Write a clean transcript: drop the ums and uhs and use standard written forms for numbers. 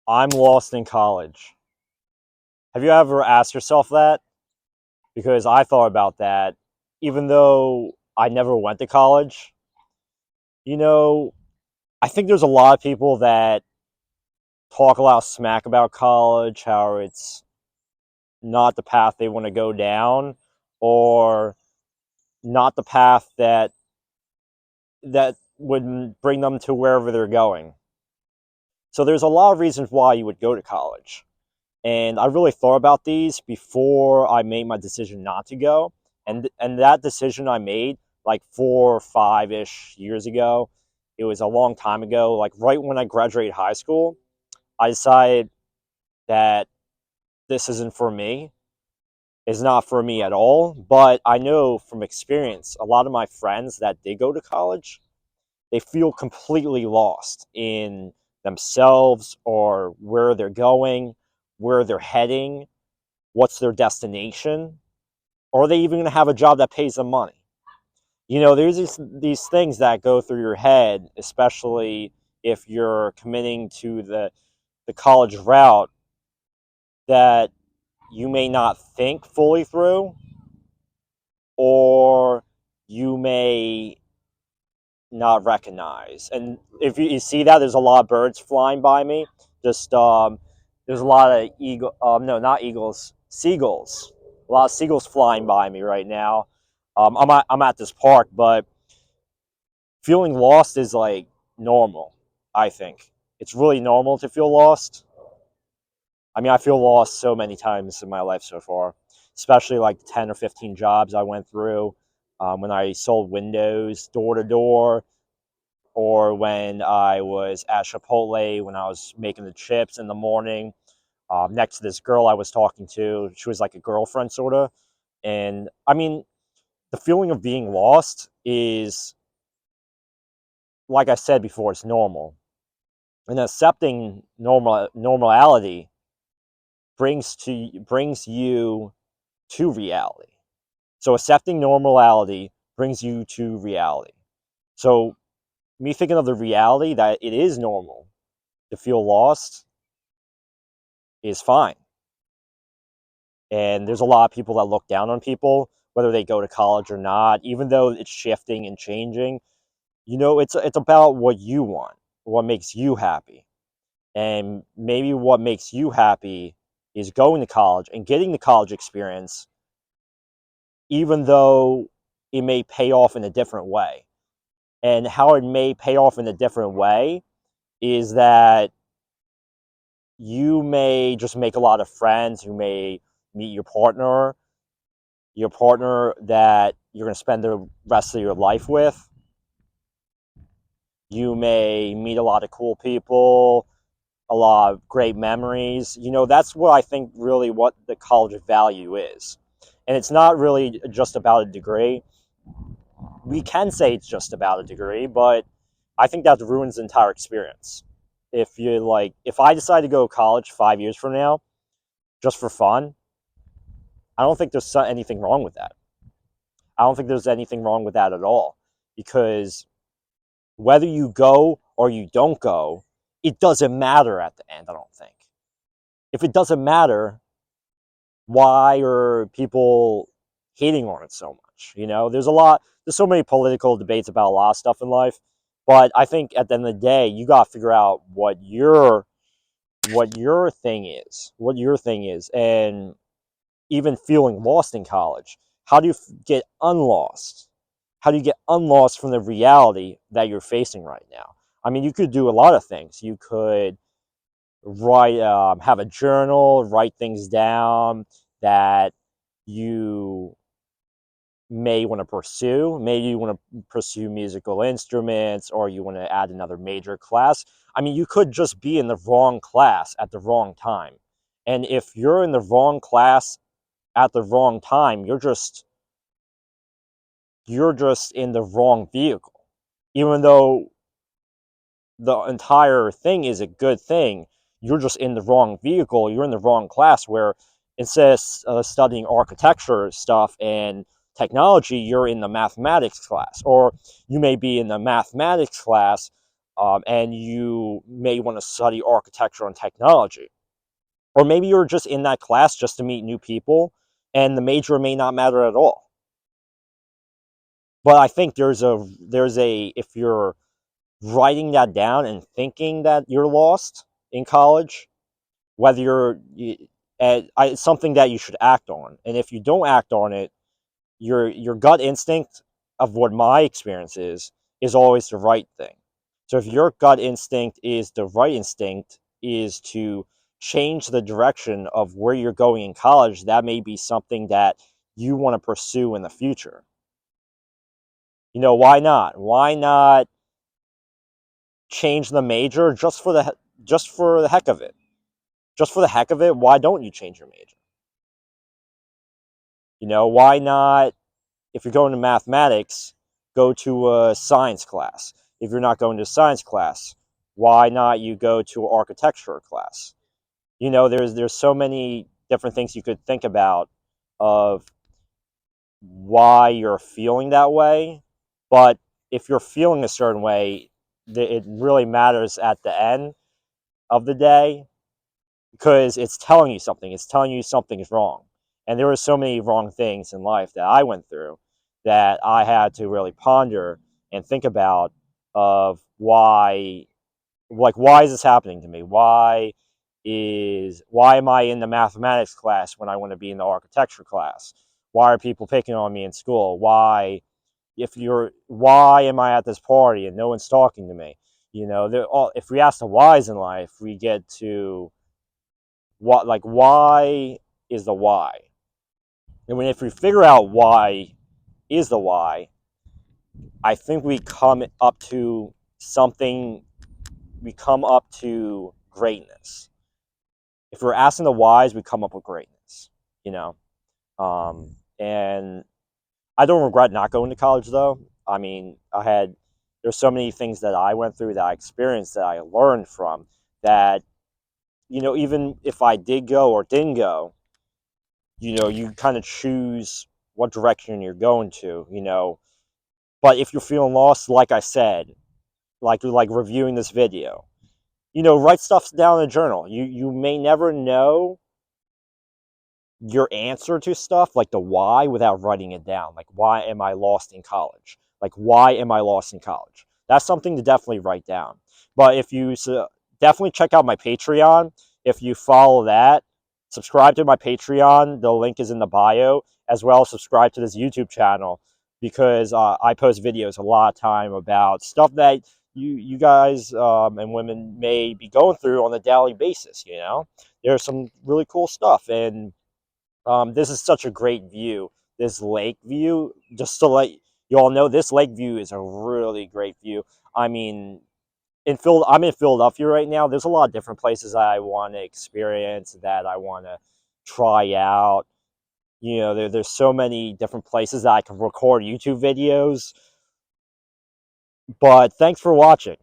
I'm lost in college. Have you ever asked yourself that? Because I thought about that, even though I never went to college. You know, I think there's a lot of people that talk a lot of smack about college, how it's not the path they want to go down, or not the path that would bring them to wherever they're going. So there's a lot of reasons why you would go to college. And I really thought about these before I made my decision not to go. And that decision I made like 4 or 5 ish years ago. It was a long time ago. Like right when I graduated high school, I decided that this isn't for me. It's not for me at all. But I know from experience, a lot of my friends that did go to college, they feel completely lost in themselves or where they're going, where they're heading, what's their destination, or are they even going to have a job that pays them money? There's these things that go through your head, especially if you're committing to the college route that you may not think fully through, or you may not recognize. And if you see that, there's a lot of birds flying by me. Just there's a lot of no, not eagles, seagulls. A lot of seagulls flying by me right now. I'm at this park, but feeling lost is like normal. I think it's really normal to feel lost. I mean, I feel lost so many times in my life so far, especially like 10 or 15 jobs I went through when I sold windows door to door, or when I was at Chipotle when I was making the chips in the morning next to this girl I was talking to. She was like a girlfriend, sort of. And I mean, the feeling of being lost is, like I said before, it's normal. And accepting normality brings you to reality. So accepting normality brings you to reality. So me thinking of the reality that it is normal to feel lost is fine. And there's a lot of people that look down on people, whether they go to college or not, even though it's shifting and changing. It's about what you want, what makes you happy. And maybe what makes you happy is going to college and getting the college experience, even though it may pay off in a different way. And how it may pay off in a different way is that you may just make a lot of friends. You may meet your partner that you're going to spend the rest of your life with. You may meet a lot of cool people, a lot of great memories. That's what I think really what the college value is. And it's not really just about a degree. We can say it's just about a degree, but I think that ruins the entire experience. If I decide to go to college 5 years from now, just for fun, I don't think there's anything wrong with that. I don't think there's anything wrong with that at all, because whether you go or you don't go, it doesn't matter at the end, I don't think. If it doesn't matter, why are people hating on it so much? There's so many political debates about a lot of stuff in life, but I think at the end of the day, you got to figure out what your thing is, and even feeling lost in college. How do you get unlost? How do you get unlost from the reality that you're facing right now? I mean, you could do a lot of things. You could have a journal, write things down that you may want to pursue. Maybe you want to pursue musical instruments, or you want to add another major class. I mean, you could just be in the wrong class at the wrong time. And if you're in the wrong class at the wrong time, you're just in the wrong vehicle. Even though the entire thing is a good thing, you're just in the wrong vehicle. You're in the wrong class, where instead of studying architecture stuff and technology, you're in the mathematics class. Or you may be in the mathematics class and you may want to study architecture and technology. Or maybe you're just in that class just to meet new people, and the major may not matter at all. But I think if you're writing that down and thinking that you're lost in college, whether it's something that you should act on. And if you don't act on it, your gut instinct of what my experience is always the right thing. So if your gut instinct is the right instinct, is to change the direction of where you're going in college, that may be something that you want to pursue in the future. Why not? Why not change the major just for the heck of it? Just for the heck of it, why don't you change your major? Why not, if you're going to mathematics, go to a science class? If you're not going to a science class, why not you go to an architecture class? There's so many different things you could think about of why you're feeling that way. But if you're feeling a certain way, it really matters at the end of the day, because it's telling you something. It's telling you something is wrong. And there were so many wrong things in life that I went through that I had to really ponder and think about of why is this happening to me? Why am I in the mathematics class when I want to be in the architecture class? Why are people picking on me in school? Why am I at this party and no one's talking to me? If we ask the whys in life, we get to why is the why? And if we figure out why is the why, I think we come up to something, we come up to greatness. If we're asking the whys, we come up with greatness, you know? And I don't regret not going to college, though. I mean, there's so many things that I went through, that I experienced, that I learned from, that, even if I did go or didn't go, you kind of choose what direction you're going to. But if you're feeling lost, like I said, like reviewing this video, write stuff down in a journal. You may never know your answer to stuff, like the why, without writing it down. Like, why am I lost in college? Like, why am I lost in college? That's something to definitely write down. But definitely check out my Patreon. If you follow that, subscribe to my Patreon. The link is in the bio. As well, subscribe to this YouTube channel, because I post videos a lot of time about stuff that you guys and women may be going through on a daily basis. There's some really cool stuff, and this is such a great view. This lake view, just to let you all know, this lake view is a really great view. I mean, I'm in Philadelphia right now. There's a lot of different places that I want to experience, that I want to try out. There's so many different places that I can record YouTube videos. But thanks for watching.